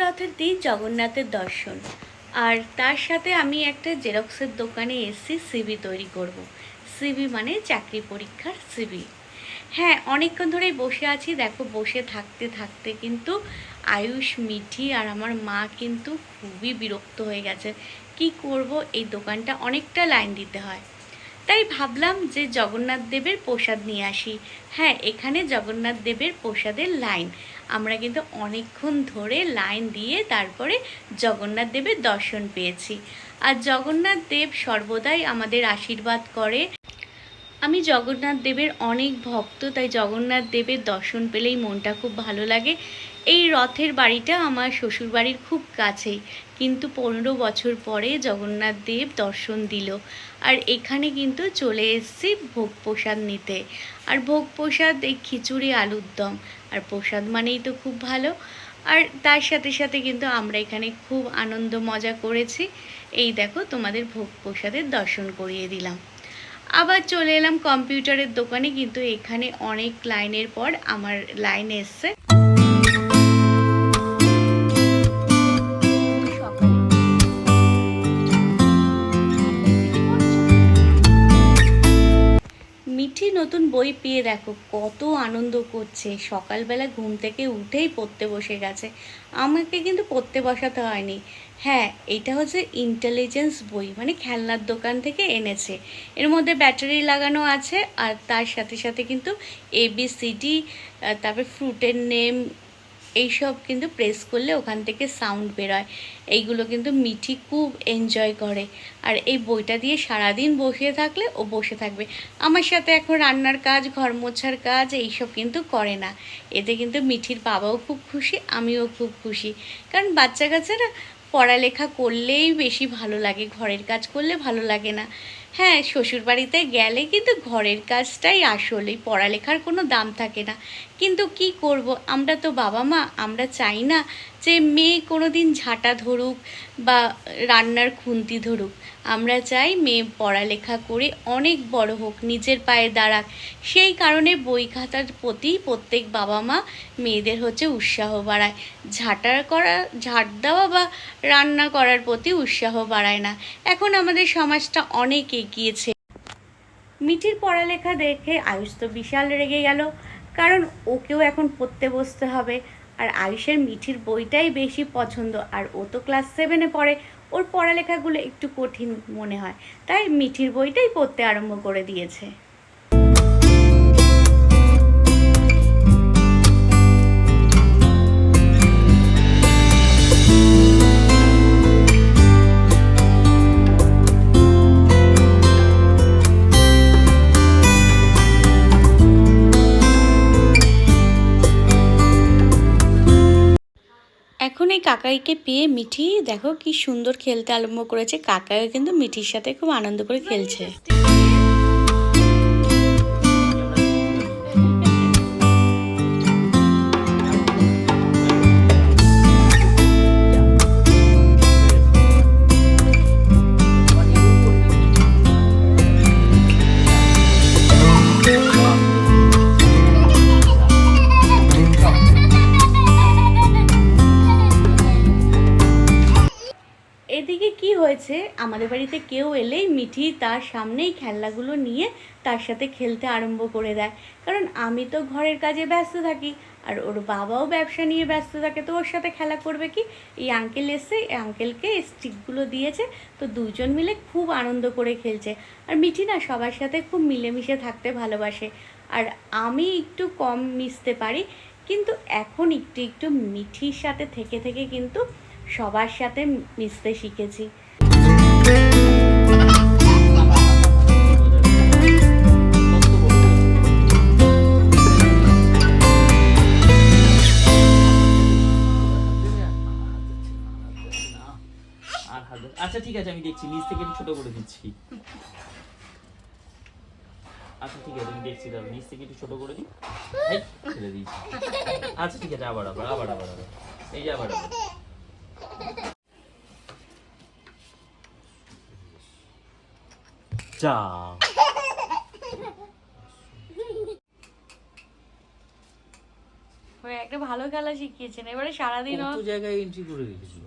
রথের দিন জগন্নাথের দর্শন, আর তার সাথে আমি একটা জেরক্সের দোকানে এসেছি সিভি তৈরি করব। সিভি মানে চাকরি পরীক্ষার সিভি। হ্যাঁ, অনেকক্ষণ ধরেই বসে আছি। দেখো, বসে থাকতে থাকতে কিন্তু আয়ুষ, মিঠি আর আমার মা কিন্তু খুবই বিরক্ত হয়ে গেছে। কি করব, এই দোকানটা অনেকটা লাইন দিতে হয়। তাই ভাবলাম যে জগন্নাথ দেবের প্রসাদ নিয়ে আসি। হ্যাঁ, এখানে জগন্নাথ দেবের প্রসাদের লাইন। আমরা কিন্তু অনেকক্ষণ ধরে লাইন দিয়ে তারপরে জগন্নাথ দেবের দর্শন পেয়েছি। আর জগন্নাথ দেব সর্বদাই আমাদের আশীর্বাদ করে। আমি জগন্নাথ দেবের অনেক ভক্ত, তাই জগন্নাথ দেবের দর্শন পেলেই মনটা খুব ভালো লাগে। এই রথের বাড়িটা আমার শ্বশুর বাড়ির খুব কাছেই, কিন্তু 15 বছর পরে জগন্নাথ দেব দর্শন দিল। আর এখানে কিন্তু চলে এসেছি ভোগ প্রসাদ নিতে। আর ভোগ প্রসাদ এই খিচুড়ি, আলুর দম। আর প্রসাদ মানেই তো খুব ভালো। আর তার সাথে সাথে কিন্তু আমরা এখানে খুব আনন্দ মজা করেছি। এই দেখো, তোমাদের ভোগ প্রসাদের দর্শন করিয়ে দিলাম। আবার চলে এলাম কম্পিউটারের দোকানে, কিন্তু এখানে অনেক লাইনের পর আমার লাইন এসছে। মিঠি নতুন বই পেয়ে দেখো কত আনন্দ করছে। সকালবেলা ঘুম থেকে উঠেই পড়তে বসে গেছে। আমাকে কিন্তু পড়তে বসাতে হয়নি। হ্যাঁ, এটা হচ্ছে ইন্টেলিজেন্স বই, মানে খেলনার দোকান থেকে এনেছে। এর মধ্যে ব্যাটারি লাগানো আছে, আর তার সাথে সাথে কিন্তু ABCD, তারপর ফ্রুটের নেম, এইসব কিন্তু প্রেস করলে ওখান থেকে সাউন্ড বেরোয়। এইগুলো কিন্তু মিঠি খুব এনজয় করে। আর এই বইটা দিয়ে সারাদিন বসে থাকলে ও বসে থাকবে। আমার সাথে এখন রান্নার কাজ, ঘর মোছার কাজ এইসব কিন্তু করে না। এতে কিন্তু মিঠির বাবাও খুব খুশি, আমিও খুব খুশি। কারণ বাচ্চা কাচ্চারা পড়ালেখা করলেই বেশি ভালো লাগে, ঘরের কাজ করলে ভালো লাগে না। হ্যাঁ, শ্বশুরবাড়িতে গেলে কিন্তু ঘরের কাজটাই আসলে, পড়ালেখার কোনো দাম থাকে না। কিন্তু কি করব, আমরা তো বাবা মা, আমরা চাই না যে মেয়ে কোনো দিন ঝাঁটা ধরুক বা রান্নার খুন্তি ধরুক। আমরা চাই মেয়ে পড়ালেখা করে অনেক বড় হোক, নিজের পায়ে দাঁড়াক। সেই কারণে বই খাতার প্রতি প্রত্যেক বাবা মা মেয়েদের হচ্ছে উৎসাহ বাড়ায়। ঝাঁট দেওয়া বা রান্না করার প্রতি উৎসাহ বাড়ায় না। এখন আমাদের সমাজটা অনেক এগিয়েছে। মিঠির পড়ালেখা দেখে আয়ুষ তো বিশাল রেগে গেল, কারণ ওকেও এখন পড়তে বসতে হবে। আর আয়ুষের মিঠির বইটাই বেশি পছন্দ, আর ও তো ক্লাস 7-এ পড়ে। ওর পড়ালেখাগুলো একটু কঠিন মনে হয়, তাই মিঠির বইটাই পড়তে আরম্ভ করে দিয়েছে। এখন এই কাকাইকে পেয়ে মিঠি দেখো কি সুন্দর খেলতে আরম্ভ করেছে। কাকাইও কিন্তু মিঠির সাথে খুব আনন্দ করে খেলছে। এদিকে কি হয়েছে, আমাদের বাড়িতে কেউ এলেই মিঠি তার সামনেই খেলনাগুলো নিয়ে তার সাথে খেলতে আরম্ভ করে দেয়। কারণ আমি তো ঘরের কাজে ব্যস্ত থাকি, আর ওর বাবাও ব্যবসা নিয়ে ব্যস্ত থাকে, তো ওর সাথে খেলা করবে কি। এই আঙ্কেল এসে এই আঙ্কেলকে স্টিকগুলো দিয়েছে, তো দুজন মিলে খুব আনন্দ করে খেলছে। আর মিঠি না সবার সাথে খুব মিলেমিশে থাকতে ভালোবাসে। আর আমি একটু কম মিশতে পারি, কিন্তু এখন একটু একটু মিঠির সাথে থেকে থেকে কিন্তু সবার সাথে মিশতে শিখেছি। আচ্ছা ঠিক আছে, আমি দেখছি, নিচ থেকে একটু ছোট করে দিচ্ছি। আচ্ছা ঠিক আছে, আমি দেখছি, তাহলে নিচ থেকে একটু ছোট করে দিই, ছেড়ে দিয়েছি। আচ্ছা ঠিক আছে, আবার আবার আবার আবার আবার এই যে আবার আবার যা। একটা ভালো খেলা শিখিয়েছেন, এবারে সারাদিন কত জায়গায় এন্ট্রি করে রেখেছিল,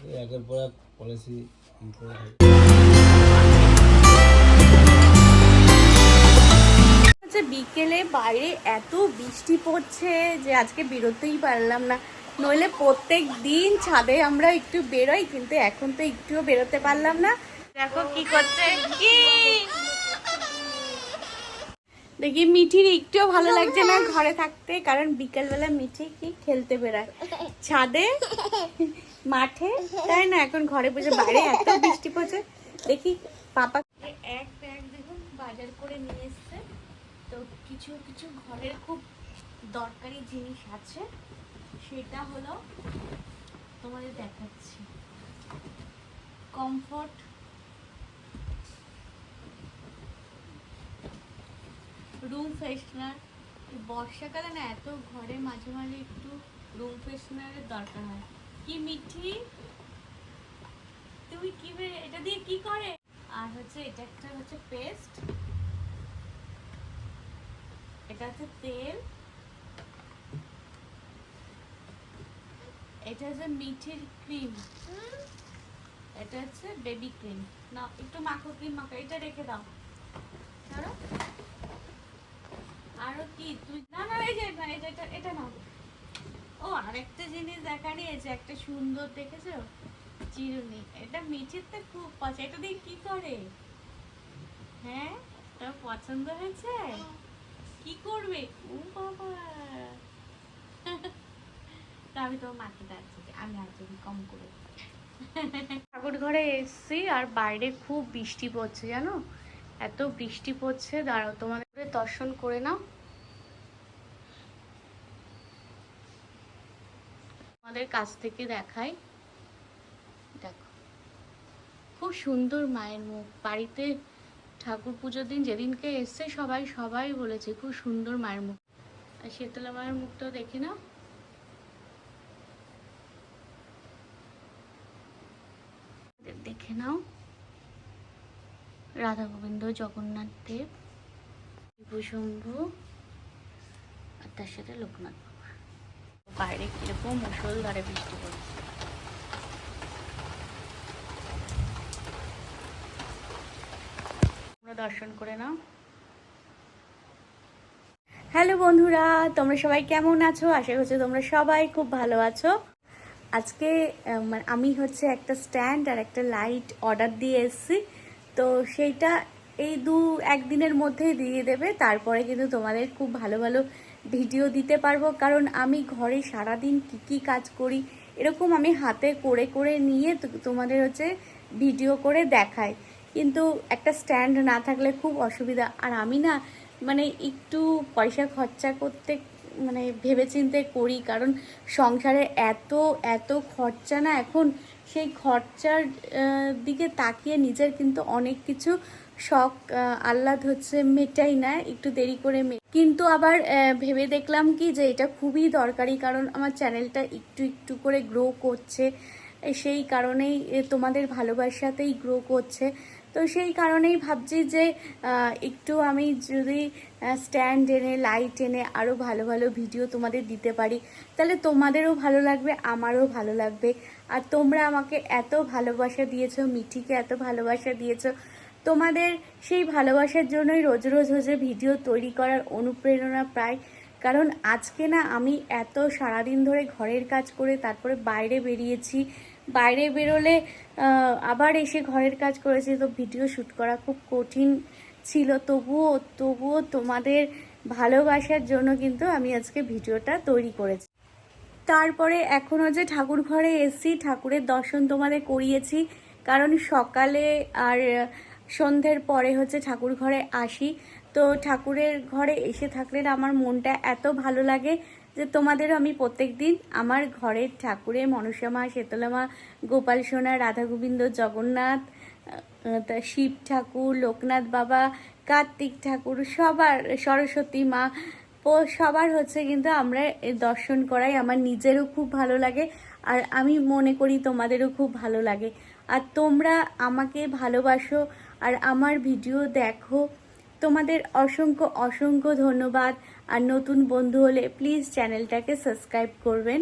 এই একের পর এক পলিসি করে থাকে। বিকেলে বাইরে এত বৃষ্টি পড়ছে যে আজকে বেরোতেই পারলাম না, নইলে প্রত্যেক দিন ছাদে আমরা একটু বেরোই, কিন্তু এখন তো একটুও বেরোতে পারলাম না। দেখো কি করছে, কি দেখি মিঠির একটুও ভালো লাগছে না ঘরে থাকতে, কারণ বিকেলবেলা মিঠি কি খেলতে বেড়ায় ছাদে মাঠে, তাই না? এখন ঘরে বসে, বাইরে এত বৃষ্টি পড়ছে। দেখি পাপা এক ব্যাগ দেখুন বাজার করে নিয়ে এসছে, তো কিছু কিছু ঘরের খুব দরকারি জিনিস আছে, সেটা হলো তোমাদের দেখাচ্ছি। কমফোর্ট, রুম ফ্রেশনার, বর্ষাকালে না এত ঘরে মাঝে মাঝে একটু রুম ফ্রেশনারের দরকার হয়। কি মিঠি তুমি কি এটা দিয়ে কি করে? আর হচ্ছে এটা একটা হচ্ছে পেস্ট, এটা হচ্ছে তেল, এটা হচ্ছে মিঠির ক্রিম, এটা হচ্ছে বেবি ক্রিম। না একটু মাখো, ক্রিম মাখো, এটা রেখে দাও। ধরো আরো কি তুই, না না এই যে না, এটা নাও। ও আরেকটা জিনিস দেখা নিয়েছে, একটা সুন্দর দেখেছো চিরুনি, এটা মিঠির তো খুব পছন্দ, এটা দিয়ে কি করে? হ্যাঁ তোর পছন্দ হয়েছে? কি করবে? ও বাবা আমি তো মাকে ডাকছি, আমি আর যদি কম করে ঠাকুর ঘরে এসছি, আর বাইরে খুব বৃষ্টি পড়ছে জানো, এত বৃষ্টি পড়ছে। দাঁড়াও তোমাদের দর্শন করে নাও, আমাদের কাছ থেকে দেখাই। দেখো খুব সুন্দর মায়ের মুখ, বাড়িতে ঠাকুর পুজোর দিন যেদিনকে এসছে সবাই বলেছে খুব সুন্দর মায়ের মুখ। আর শীতলা মায়ের মুখটাও দেখে নাও, দেখে নাও। রাধা গোবিন্দ, জগন্নাথ দেব, শিবশম্ভু, আর তার সাথে লোকনাথ বাবা। বাইরে কিরকম মুষলধারে বৃষ্টি পড়ছে। দর্শন করে নাও। হ্যালো বন্ধুরা, তোমরা সবাই কেমন আছো? আশা করছি তোমরা সবাই খুব ভালো আছো। আজকে আমি হচ্ছে একটা স্ট্যান্ড আর একটা লাইট অর্ডার দিয়ে এসেছি, তো সেইটা এই একদিনের মধ্যেই দিয়ে দেবে, তারপরে কিন্তু তোমাদের খুব ভালো ভালো ভিডিও দিতে পারবো, কারণ আমি ঘরে সারাদিন কি কাজ করি এরকম আমি হাতে করে করে নিয়ে তোমাদের হচ্ছে ভিডিও করে দেখাই, কিন্তু একটা স্ট্যান্ড না থাকলে খুব অসুবিধা। আর আমি না মানে একটু পয়সা খরচা করতে মানে ভেবেচিন্তে করি, কারণ সংসারে এত এত খরচা না এখন, সেই খরচার দিকে তাকিয়ে নিজের কিন্তু অনেক কিছু শখ আহ্লাদ হচ্ছে মেটাই না, একটু দেরি করে কিন্তু আবার ভেবে দেখলাম কি যে এটা খুবই দরকারি, কারণ আমার চ্যানেলটা একটু একটু করে গ্রো করছে, সেই কারণেই তোমাদের ভালোবাসাতেই গ্রো করছে। তো সেই কারণেই ভাবছি যে একটু আমি যদি স্ট্যান্ড এনে লাইট এনে আরও ভালো ভালো ভিডিও তোমাদের দিতে পারি, তাহলে তোমাদেরও ভালো লাগবে, আমারও ভালো লাগবে। আর তোমরা আমাকে এত ভালোবাসা দিয়েছো, মিঠিকে এত ভালোবাসা দিয়েছো, তোমাদের সেই ভালোবাসার জন্যই রোজ রোজ হচ্ছে ভিডিও তৈরি করার অনুপ্রেরণা পাই। কারণ আজকে না আমি এত সারাদিন ধরে ঘরের কাজ করে তারপরে বাইরে বেরিয়েছি, বাইরে বেরোলে আবার এসে ঘরের কাজ করেছি, তো ভিডিও শ্যুট করা খুব কঠিন ছিল, তবুও তোমাদের ভালোবাসার জন্য কিন্তু আমি আজকে ভিডিওটা তৈরি করেছি। তারপরে এখনও যে ঠাকুর ঘরে এসেছি, ঠাকুরের দর্শন তোমাদের করিয়েছি, কারণ সকালে আর সন্ধ্যের পরে হচ্ছে ঠাকুর ঘরে আসি, তো ঠাকুরের ঘরে এসে থাকলে আমার মনটা এত ভালো লাগে যে তোমাদেরও আমি প্রত্যেক দিন আমার ঘরের ঠাকুরের মনসা মা, শীতলা মা, গোপাল সোনা, রাধা গোবিন্দ, জগন্নাথ, শিব ঠাকুর, লোকনাথ বাবা, কার্তিক ঠাকুর, সবার, সরস্বতী মা, সবার হচ্ছে কিন্তু আমরা দর্শন করাই, আমার নিজেরও খুব ভালো লাগে, আর আমি মনে করি তোমাদেরও খুব ভালো লাগে। আর তোমরা আমাকে ভালোবাসো আর আমার ভিডিও দেখো, তোমাদের অসংখ্য অসংখ্য ধন্যবাদ। আর নতুন বন্ধু হলে প্লিজ চ্যানেলটাকে সাবস্ক্রাইব করবেন।